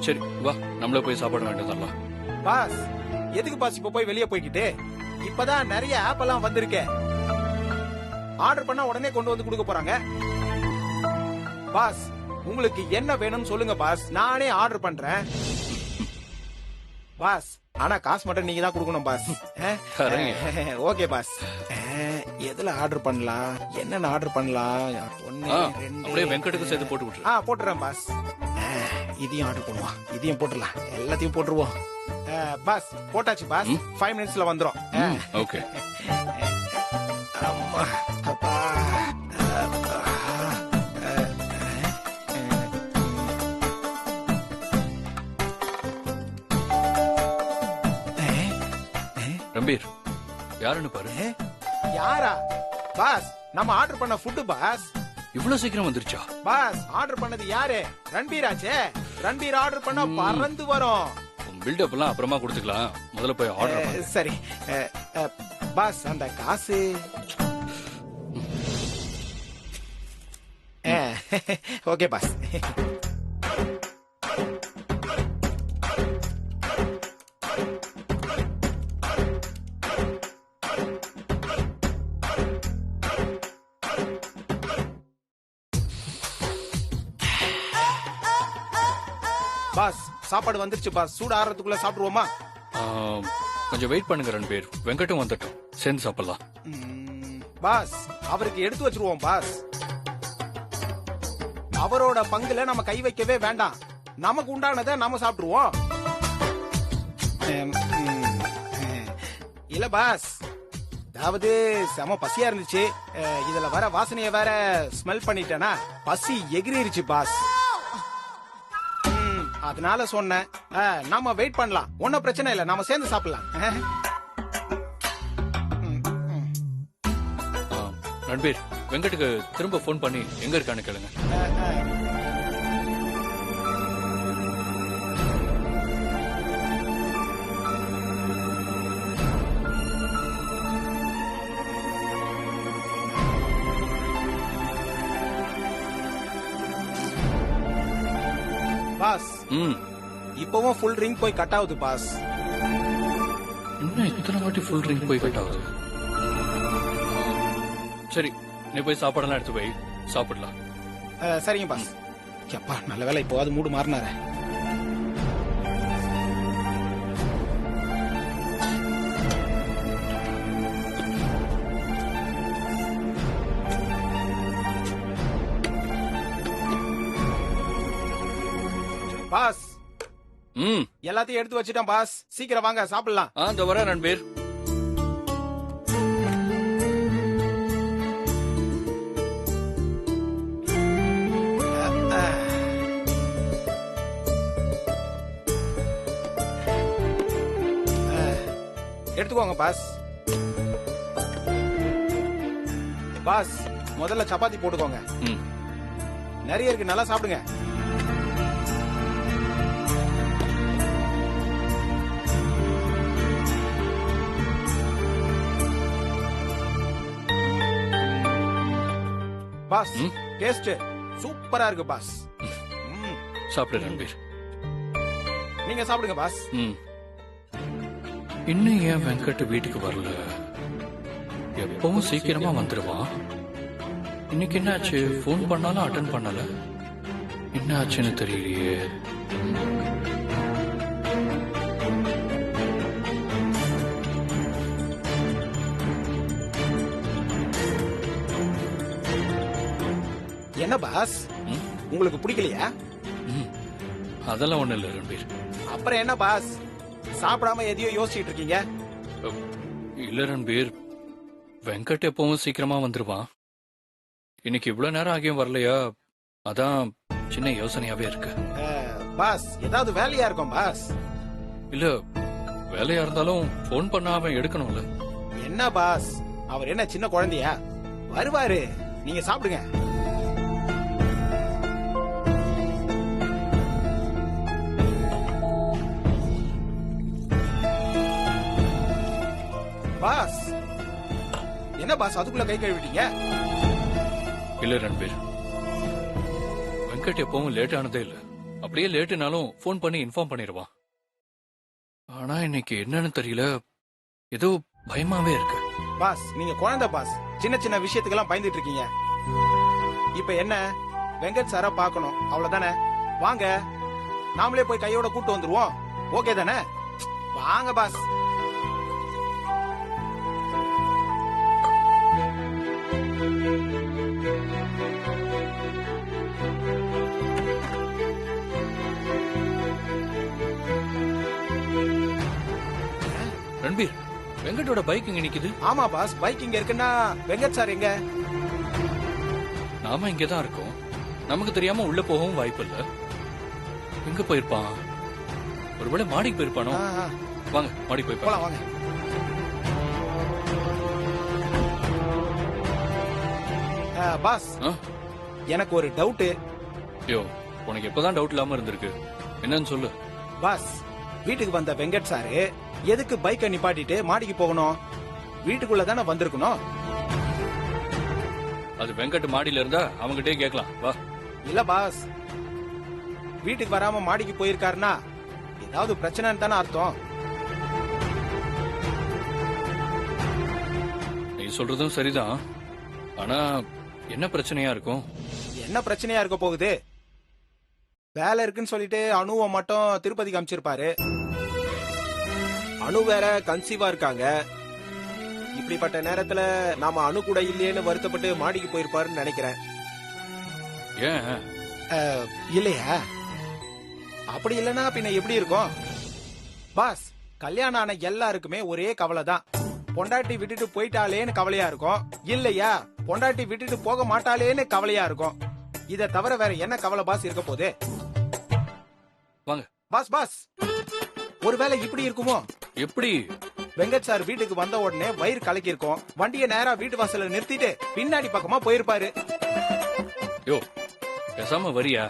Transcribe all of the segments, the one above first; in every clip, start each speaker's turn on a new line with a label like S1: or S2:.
S1: சரி வா, நம்மளே போய் சாப்பாடு வாங்கிட்டு வரலாம்.
S2: பாஸ் எதுக்கு பாஸ் இப்ப போய் வெளியே போய்கிட்டு? இப்பதான் நிறைய ஆப் எல்லாம் வந்திருக்கே. ஆர்டர் பண்ணா உடனே கொண்டு வந்து கொடுக்க போறாங்க. பாஸ் உங்களுக்கு என்ன வேணும்னு சொல்லுங்க பாஸ், நானே ஆர்டர் பண்றேன். பாஸ் ஆனா காசு மட்டும் நீங்க தான் கொடுக்கணும் பாஸ். Okay boss. எதுல ஆர்டர் பண்ணலாம், என்னென்ன ஆர்டர் பண்ணலாம்? 1 2
S1: அப்படியே வெங்கட்டுக்கு சேர்த்து போட்டு விட்டுரு.
S2: போட்டுறேன் பாஸ். இதையும் ஆர்டர் பண்ணுவோம், இதையும் போட்டுடலாம், எல்லாத்தையும் போட்டுருவோம். பாஸ் போட்டாச்சு பாஸ். 5 மினிட்ஸ்ல வந்துரும்.
S1: ஓகே.
S2: அம்மா அப்பா.
S1: ரம்பீர் யாருன்னு பாரு.
S2: யாரா பாஸ்? நம்ம ஆர்டர் பண்ண ஃபுட் பாஸ்.
S1: இவ்வளவு சீக்கிரம் வந்துருச்சா?
S2: பாஸ் ஆர்டர் பண்ணது யாரு? ரன்பீர் ஆச்சே. ரன்பீர் ஆர்டர் பண்ண பறந்து வரும்.
S1: பில்டப் எல்லாம் அப்புறமா கொடுத்துக்கலாம், முதல்ல போய் ஆர்டர் பண்ணு.
S2: சரி பாஸ் அந்த காசு. Okay pass. பாஸ் சாப்பாடு வந்துருச்சு பாஸ். சூடு ஆறதுக்குள்ள சாப்பிடுவோமா?
S1: கொஞ்சம் வெயிட் பண்ணுங்க ரன்பீர், வெங்கட்டும் வந்துட்டோம், சேர்ந்து சாப்பிடலாம்.
S2: பாஸ் அவருக்கு எடுத்து வச்சிருவோம் பாஸ். அவரோட பங்குல நம்ம கை வைக்கவே வேண்டாம், நமக்கு உண்டானதை நாம சாப்பிடுவோம். இல்ல பாஸ், அதாவது செம பசியா இருந்துச்சு, இதுல வர வாசனைய வேற ஸ்மெல் பண்ணிட்டேனா பசி எகிரிருச்சு பாஸ். அதனால சொன்னேன் நாம வெயிட் பண்ணலாம், ஒன்னும் பிரச்சனை இல்ல, நாம சேர்ந்து சாப்பிடலாம்.
S1: ரன்பீர் வெங்கட்டுக்கு திரும்ப போன் பண்ணி எங்க இருக்கான்னு கேளுங்க.
S2: பாஸ் இப்பவும் ஃபுல் ரிங் போய் கட் ஆகுது பாஸ்.
S1: இன்னும் இத்தனை வாட்டி ஃபுல் ரிங் போய் கட் ஆகுது. சரி நீ போய் சாப்பாடெல்லாம் எடுத்து போய் சாப்பிடலாம்.
S2: சரிங்க பாஸ். அப்பா நல்ல வேலை இப்போவாது மூடு மாறினார. பாஸ் எல்லாத்தையும் எடுத்து வச்சுட்டேன் பாஸ், சீக்கிரம் வாங்க சாப்பிடலாம்.
S1: இந்த வர ரன்பீர்.
S2: எடுத்துக்கோங்க பாஸ். பாஸ் முதல்ல சப்பாத்தி போட்டுக்கோங்க, நிறைய இருக்கு, நல்லா சாப்பிடுங்க. பாஸ் டேஸ்ட் சூப்பரா இருக்கு பாஸ்.
S1: சாப்பிடு ரன்பீர்.
S2: நீங்க சாப்பிடுங்க பாஸ்.
S1: இன்னும் ஏன் வெங்கட் வீட்டுக்கு வரல? எப்பவும் சீக்கிரமா வந்துருவான். இன்னைக்கு என்ன ஆச்சு? போன் பண்ணாலும் அட்டன் பண்ணல, என்ன ஆச்சுன்னு தெரியலையே.
S2: என்ன பாஸ் உங்களுக்கு பிடிக்கலையா?
S1: அதெல்லாம் ஒண்ணு இல்ல ரன்பீர்.
S2: அப்புறம் என்ன பாஸ் சாப்பிடாம எதையோ யோசிச்சுட்டு இருக்கீங்க?
S1: இல்ல ரன்பீர், வெங்கட் எப்பவும் சீக்கிரமா வந்துருவான். இன்னைக்கு இவ்வளவு நேரம் ஆகியும் வரலையா, அதான் சின்ன யோசனையாவே இருக்கு.
S2: பாஸ் ஏதாவது வேலையா இருக்கும் பாஸ்.
S1: இல்ல வேலையா இருந்தாலும் போன் பண்ணாம எடுக்கணும்ல.
S2: என்ன பாஸ் அவர் என்ன சின்ன குழந்தையா? வருவாரு, நீங்க சாப்பிடுங்க. பாஸ் என்ன பாஸ் அதுக்குள்ள கை கழுவிட்டீங்க?
S1: இல்ல ரன்பீர், வெங்கட் எப்பவும் லேட் ஆனதே இல்ல, அப்படியே லேட்டுனாலும் ஃபோன் பண்ணி இன்ஃபார்ம் பண்ணிடுவான். ஆனா இன்னைக்கு என்னன்னு தெரியல, ஏதோ பயமாவே இருக்கு.
S2: பாஸ் நீங்க குழந்தை பாஸ், சின்ன சின்ன விஷயத்துக்கெல்லாம் பயந்துட்டு இருக்கீங்க. இப்ப என்ன, வெங்கட் சார பாக்கணும் அவ்வளவுதானே. வாங்க நாமளே போய் கையோட கூட்டு வந்துருவோம். ஓகே தானே? வாங்க பாஸ்.
S1: ரன்பீர், வெங்கட்டோட பைக் இங்க நிக்குது.
S2: ஆமா பாஸ், பைக் இங்க இருக்குன்னா வெங்கட் சார் எங்க?
S1: நாம இங்கதான் இருக்கோம். நமக்கு தெரியாம உள்ள போகவும் வாய்ப்பு இல்ல. எங்க போயிருப்பான்? ஒருவேளை மாடிக்கு போயிருப்பானோ? வாங்க மாடிக்கு போய்
S2: போலாம் வாங்க. பாஸ் எனக்கு ஒரு டவுட்.
S1: யோ, உனக்கு எப்பதான் டவுட் இல்லாம இருந்திருக்கு? என்னன்னு சொல்லு.
S2: பாஸ், வீட்டுக்கு வந்த வெங்கட் சாரு எதுக்கு பைக்கை நிப்பாட்டிட்டு மாடிக்கு போகணும்? வீட்டுக்குள்ள தானே வந்திருக்கணும்.
S1: அது வெங்கட் மாடியில இருந்தா அவங்ககிட்டயே கேட்கலாம். வா.
S2: இல்ல பாஸ், வீட்டுக்கு வராம மாடிக்கு போயிருக்காருன்னா ஏதாவது பிரச்சனைன்னு தானே அர்த்தம்.
S1: நீ சொல்றதும் சரிதான். ஆனா என்ன பிரச்சனையா இருக்கும்?
S2: என்ன பிரச்சனையா இருக்க போகுது? வேலை இருக்குன்னு சொல்லிட்டு அணுவை மட்டும் திருப்பதிக்கு அனுப்பிச்சிருப்பாரு. அணு வேற கன்சீவா இருக்காங்க. இப்படிப்பட்ட நேரத்துல நாம அணு கூட இல்லையேன்னு வருத்தப்பட்டு மாடிக்கு போயிருப்பாருன்னு நினைக்கிறேன்.
S1: ஏன்
S2: இல்லையா? அப்படி இல்லைன்னா பின்ன எப்படி இருக்கும்? பாஸ், கல்யாணம் ஆன எல்லாருக்குமே ஒரே கவலை தான். பொண்டாட்டி விட்டுட்டு போயிட்டாலேன்னு கவலையா இருக்கும், இல்லையா பொண்டாட்டி விட்டுட்டு போக மாட்டாளேன்னு கவலையா இருக்கும். இத தவிர வேற என்ன கவலை பாஸ் இருக்க போகுது?
S1: வாங்க.
S2: பாஸ் பாஸ், ஒருவேளை இப்படி இருக்குமோ?
S1: எப்படி?
S2: வெங்கட் சார் வீட்டுக்கு வந்த உடனே வயிறு கலக்கி இருக்கும், வண்டியை நேரா வீட்டு வாசல்ல நிறுத்திட்டு பின்னாடி பக்கமா போயிருப்பாரு.
S1: யோ, பேசாம வரியா?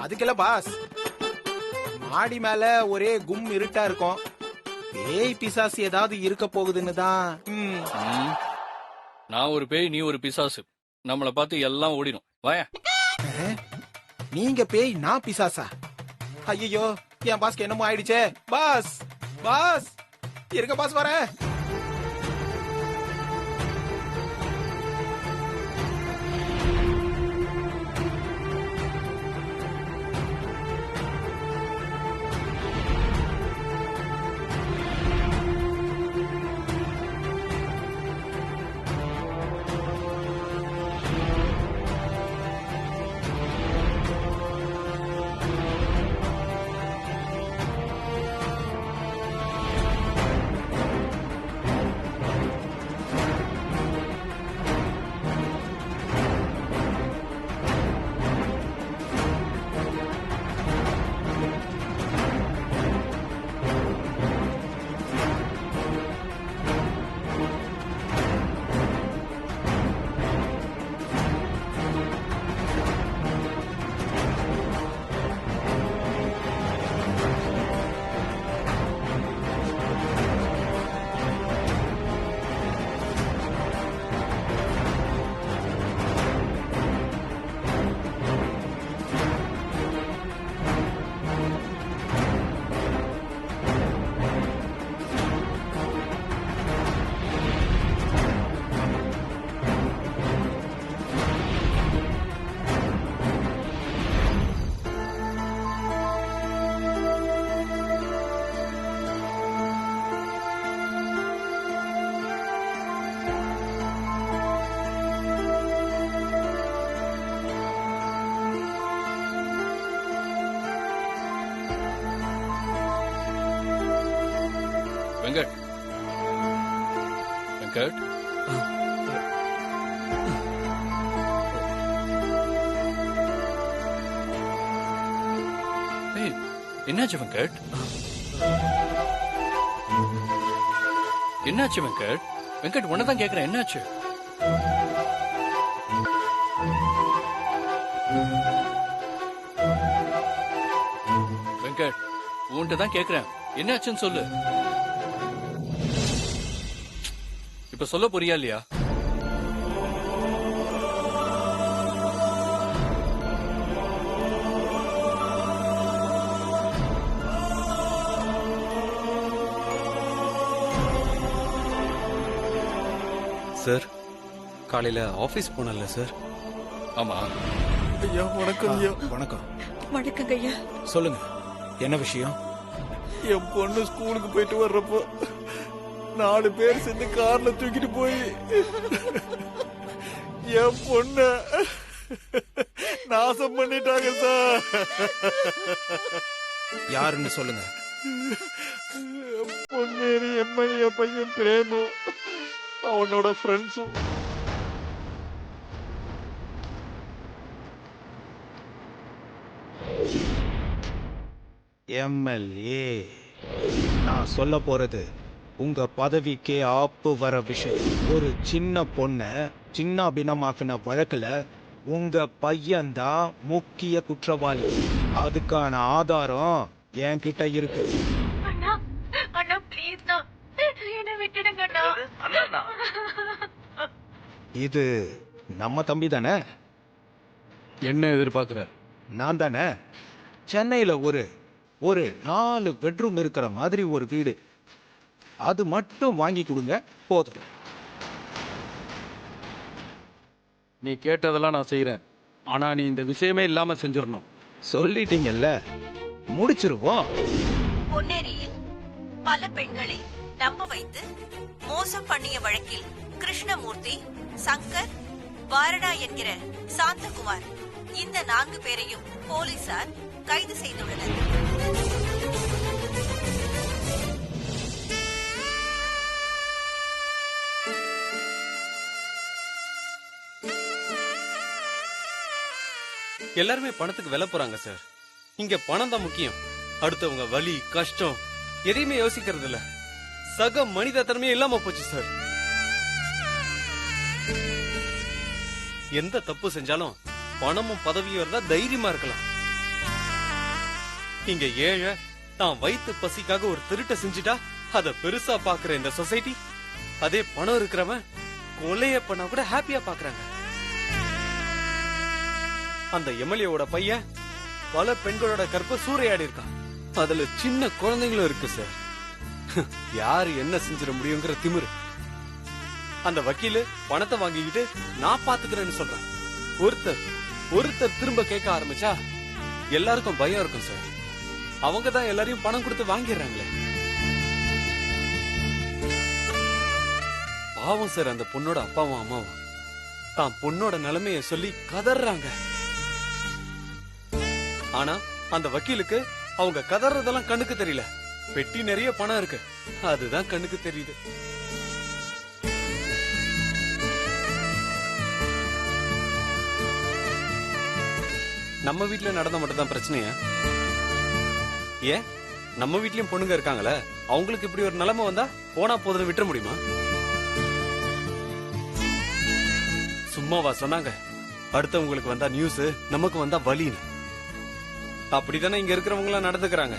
S2: அதுக்கெல்ல பாஸ், மாடி மேல ஒரே கும் இருட்டா இருக்கும். பேய் பிசாசு ஏதாவது இருக்க போகுதுன்னு தான்.
S1: நான் ஒரு பேய், நீ ஒரு பிசாசு. நம்மள பார்த்து எல்லாம் ஓடிடும். வாயா.
S2: நீங்க பேய், நான் பிசாசா? ஐயோ, என் பாஸ்க்கு என்னமோ ஆயிடுச்சே. பாஸ் பாஸ் இருக்க பாஸ், வர.
S1: வெங்கட், வெங்கட், என்னாச்சு வெங்கட்? என்னாச்சு வெங்கட்? வெங்கட், உன்னதான் கேக்குறேன், என்னாச்சு? வெங்கட், உன்கிட்ட தான் கேக்குறேன், என்னாச்சுன்னு சொல்லு. இப்ப சொல்ல போறியா இல்லையா?
S3: சார் காலையில ஆபீஸ் போனல சார்.
S1: ஆமா,
S2: ஐயா வணக்கம் ஐயா. வணக்கம்.
S4: வணக்கங்க ஐயா.
S2: சொல்லுங்க, என்ன விஷயம்?
S5: என் பொண்ணு ஸ்கூலுக்கு போயிட்டு வர்றப்போ 4 பேர் சேர்ந்து கார்ல தூக்கிட்டு போய் என் பொண்ண நாசம் பண்ணிட்டாங்க சார்.
S2: யாருன்னு சொல்லுங்க.
S5: பொன்னேரி எம்எல்ஏ பையன் பிரேமு அவனோட ஃப்ரெண்ட்ஸும்.
S2: எம்எல்ஏ, நான் சொல்ல போறது உங்க பதவிக்கே ஆப்பு வர விஷயம். ஒரு சின்ன பொண்ண சின்ன பின்னமாக்கின வழக்குல உங்க பையன்தான் முக்கிய குற்றவாளி. அதுக்கான ஆதாரம் என்கிட்ட இருக்கு.
S4: அண்ணா அண்ணா ப்ளீஸ் தான் என்ன விட்டுடுங்க அண்ணா.
S2: இது நம்ம தம்பி தானே?
S3: என்ன எதிர்பார்க்குற?
S2: நான் தானே? சென்னையில ஒரு 4 பெட்ரூம் இருக்கிற மாதிரி ஒரு வீடு, அது மட்டும் வாங்கி கொடுங்க போதும்.
S3: நீ கேட்டதெல்லாம் நான் செய்யறேன். ஆனா நீ இந்த விஷயமே இல்லாம செஞ்சிடணும்.
S2: சொல்லிட்டீங்கல்ல, முடிச்சிருவோம்.
S6: பொன்னேரியில் பல பெண்களை நம்ப வைத்து மோசம் பண்ணிய வழக்கில் கிருஷ்ணமூர்த்தி, சங்கர், வாரணா என்கிற சாந்தகுமார் இந்த 4 பேரையும் போலீசார் கைது செய்துள்ளனர்.
S7: எல்லாருமே பணத்துக்கு விலை போறாங்க சார். இங்க பணம் தான் முக்கியம். அடுத்தவங்க வலி கஷ்டம் எதையுமே யோசிக்கிறது இல்ல. சக மனித தன்மையே இல்லாம போச்சு சார். எந்த தப்பு செஞ்சாலும் பணமும் பதவியும் இருந்தா தைரியமா இருக்கலாம். இங்க ஏழை தான் வயிற்று பசிக்காக ஒரு திருட்ட செஞ்சுட்டா அத பெருசா பாக்குற இந்த சொசைட்டி, அதே பணம் இருக்கிறவன் கொலைய பண்ணா கூட ஹாப்பியா பாக்குறாங்க. அந்த எம்எல்ஏவோட பையன் பல பெண்களோட கற்ப சூறையாடி இருக்கான். அதுல சின்ன குழந்தைங்களும் இருக்கு சார். யாரு என்ன செஞ்சிட முடியுங்கிற திமிரு. அந்த வக்கீலு பணத்தை வாங்கிக்கிட்டு நான் பாத்துக்கிறேன்னு சொல்றான். ஒருத்தர் திரும்ப கேட்க ஆரம்பிச்சா எல்லாருக்கும் பயம் இருக்கும் சார். அவங்க தான் எல்லாரையும் பணம் கொடுத்து வாங்கிடுறாங்களே. பாவம் சார் அந்த பொண்ணோட அப்பாவும் அம்மாவும் தான் பொண்ணோட நிலைமைய சொல்லி கதறாங்க. ஆனா அந்த வக்கீலுக்கு அவங்க கதறதெல்லாம் கண்ணுக்கு தெரியல. பெட்டி நிறைய பணம் இருக்கு, அதுதான் கண்ணுக்கு தெரியுது. நம்ம வீட்டுல நடந்த மட்டும் தான் பிரச்சனையா? ஏன் நம்ம வீட்லயும் பொண்ணுங்க இருக்காங்களே, அவங்களுக்கு இப்படி ஒரு நிலைமை வந்தா போனா போதுன்னு விட்டுற முடியுமா? சும்மாவா சொன்னாங்க அடுத்தவங்களுக்கு வந்தா நியூஸ், நமக்கு வந்தா வலின்னு? அப்படித்தானே இங்க இருக்கிறவங்க எல்லாம் நடந்துக்கிறாங்க.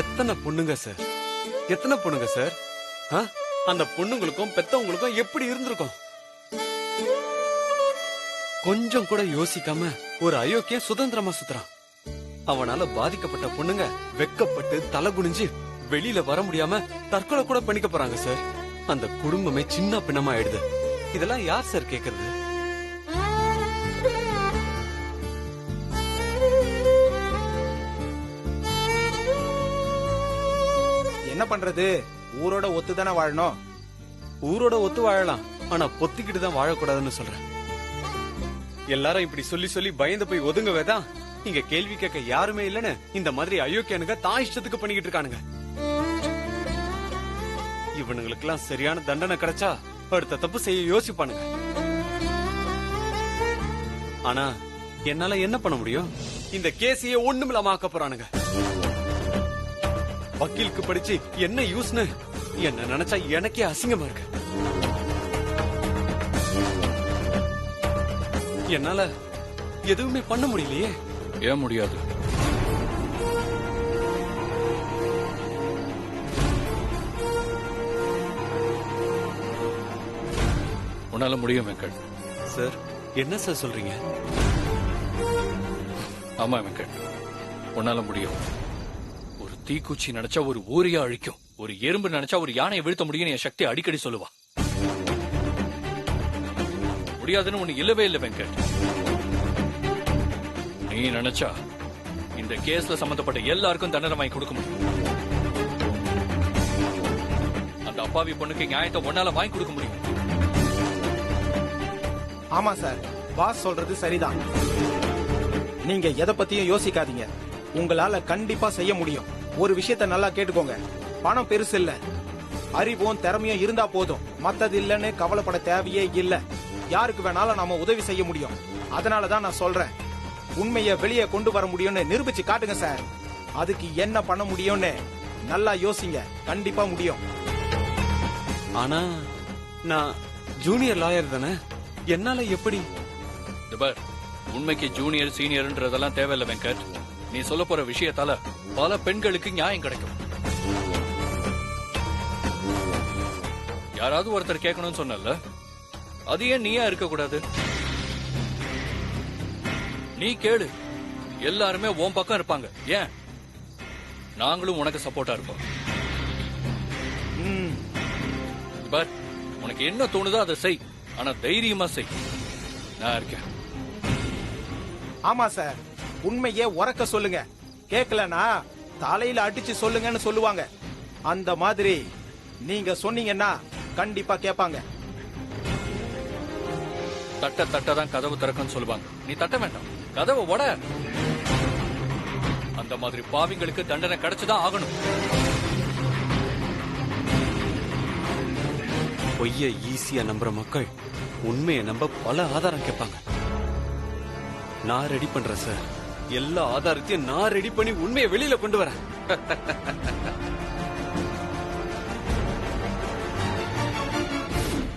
S7: எத்தனை பொண்ணுங்க சார், எத்தனை பொண்ணுங்க சார்? அந்த பொண்ணுங்களுக்கும் பெத்தவங்களுக்கும் எப்படி இருந்திருக்கும்? கொஞ்சம் கூட யோசிக்காம ஒரு அயோக்கிய சுதந்திரமா சுத்துறான். அவனால பாதிக்கப்பட்ட பொண்ணுங்க வெக்கப்பட்டு தலை குனிஞ்சு வெளியில வர முடியாம தற்கொலை கூட பண்ணிக்க போறாங்க சார். அந்த குடும்பமே சின்ன பின்னமா ஆயிடுது. இதெல்லாம் யார் சார் கேக்குறது?
S2: என்ன பண்றது? ஊரோட ஒத்துதானே வாழணும்.
S7: ஊரோட ஒத்து வாழலாம், ஆனா பொத்திக்கிட்டு தான் வாழக்கூடாதுன்னு சொல்றேன். எல்லாரும் இப்படி சொல்லி சொல்லி பயந்து போய் ஒதுங்கவேதான் இங்க கேள்வி கேட்க யாருமே இல்லன்னு இந்த மாதிரி அயோக்கியனுங்க தான் இஷ்டத்துக்கு பண்ணிக்கிட்டு இருக்கானுங்க. இவனுங்களுக்கு எல்லாம் சரியான தண்டனை கிடைச்சா அடுத்த தப்பு செய்ய யோசிப்பானுங்க. ஆனா என்னால என்ன பண்ண முடியும்? இந்த கேஸையே ஒண்ணுமில்லாம ஆக்க போறானுங்க. வக்கீலுக்கு படிச்சு என்ன யூஸ்னு என்ன நினைச்சா எனக்கே அசிங்கமா இருக்கு. என்னால எதுவுமே பண்ண முடியலையே.
S1: ஏன் முடியாது? உன்னால முடியும் வெங்கட்.
S7: சார் என்ன சார் சொல்றீங்க?
S1: ஆமா வெங்கட், உன்னால முடியும். ஒரு தீக்குச்சி நினைச்சா ஒரு ஊரையே அழிக்கும். ஒரு எறும்பு நினைச்சா ஒரு யானையை வீழ்த்த முடியும்னு என் சக்தி அடிக்கடி சொல்லுவா. முடியாதுன்னு ஒண்ணு இல்லவே இல்லை வெங்கட். நீ நினைச்சா இந்த கேஸ்ல சம்பந்தப்பட்ட எல்லாருக்கும் தண்டனை வாங்கி கொடுக்க முடியும். அந்த அப்பாவி பொண்ணுக்கு நியாயத்தை ஒன்னால வாங்கி கொடுக்க முடியும்.
S2: ஆமா சார், பாஸ் சொல்றது சரிதான். நீங்க எதை பத்தியும் யோசிக்காதீங்க. உங்களால கண்டிப்பா செய்ய முடியும். ஒரு விஷயத்த நல்லா கேட்டுக்கோங்க. பணம் பெருசு இல்ல, அறிவும் திறமையும் இருந்தா போதும். மத்தது இல்லன்னு கவலைப்பட தேவையே இல்ல. யாருக்கு வேணாலும் நாம உதவி செய்ய முடியும். அதனாலதான் நான் சொல்றேன், உண்மையை வெளியே கொண்டு வர முடியும்னு நிரூபிச்சு காட்டுங்க சார். அதுக்கு என்ன பண்ண முடியும்னு நல்லா யோசிங்க. கண்டிப்பா முடியும்.
S7: ஆனா நான் ஜூனியர் லாயர் தானே, என்னால எப்படி?
S1: உண்மைக்கு ஜூனியர் சீனியர்ன்றதெல்லாம் தேவையில்லை வெங்கட். நீ சொல்ல போற விஷயத்தால பல பெண்களுக்கு நியாயம் கிடைக்கும். யாராவது ஒருத்தர் கேட்கணும்னு சொன்னல, அது ஏன் நீயா இருக்க கூடாது? நீ கேளு, எல்லாருமே உன் பக்கம் இருப்பாங்க. ஏன், நாங்களும் உனக்கு சப்போர்ட்டா இருப்போம். பட் உனக்கு என்ன தோணுதோ அதை செய். ஆனா தைரியமா செய். நான் இருக்கேன்.
S2: ஆமா சார், உண்மையே உறக்க சொல்லுங்க. கேட்கலனா தலையில அடிச்சு சொல்லுங்கன்னு சொல்லுவாங்க. அந்த மாதிரி நீங்க சொன்னீங்கன்னா கண்டிப்பா கேட்பாங்க.
S1: தட்ட தட்டதான் கதவு திறக்கும்னு சொல்லுவாங்க. நீ தட்ட வேண்டாம், கதவை உட. அந்த மாதிரி பாவிங்களுக்கு தண்டனை கிடைச்சுதான் ஆகணும்.
S7: பொய்ய ஈஸியா நம்புற மக்கள் உண்மையை நம்ப பல ஆதாரம் கேட்பாங்க. நான் ரெடி பண்றேன் சார். எல்லா ஆதாரத்தையும் நான் ரெடி பண்ணி உண்மையை வெளியில கொண்டு வரேன்.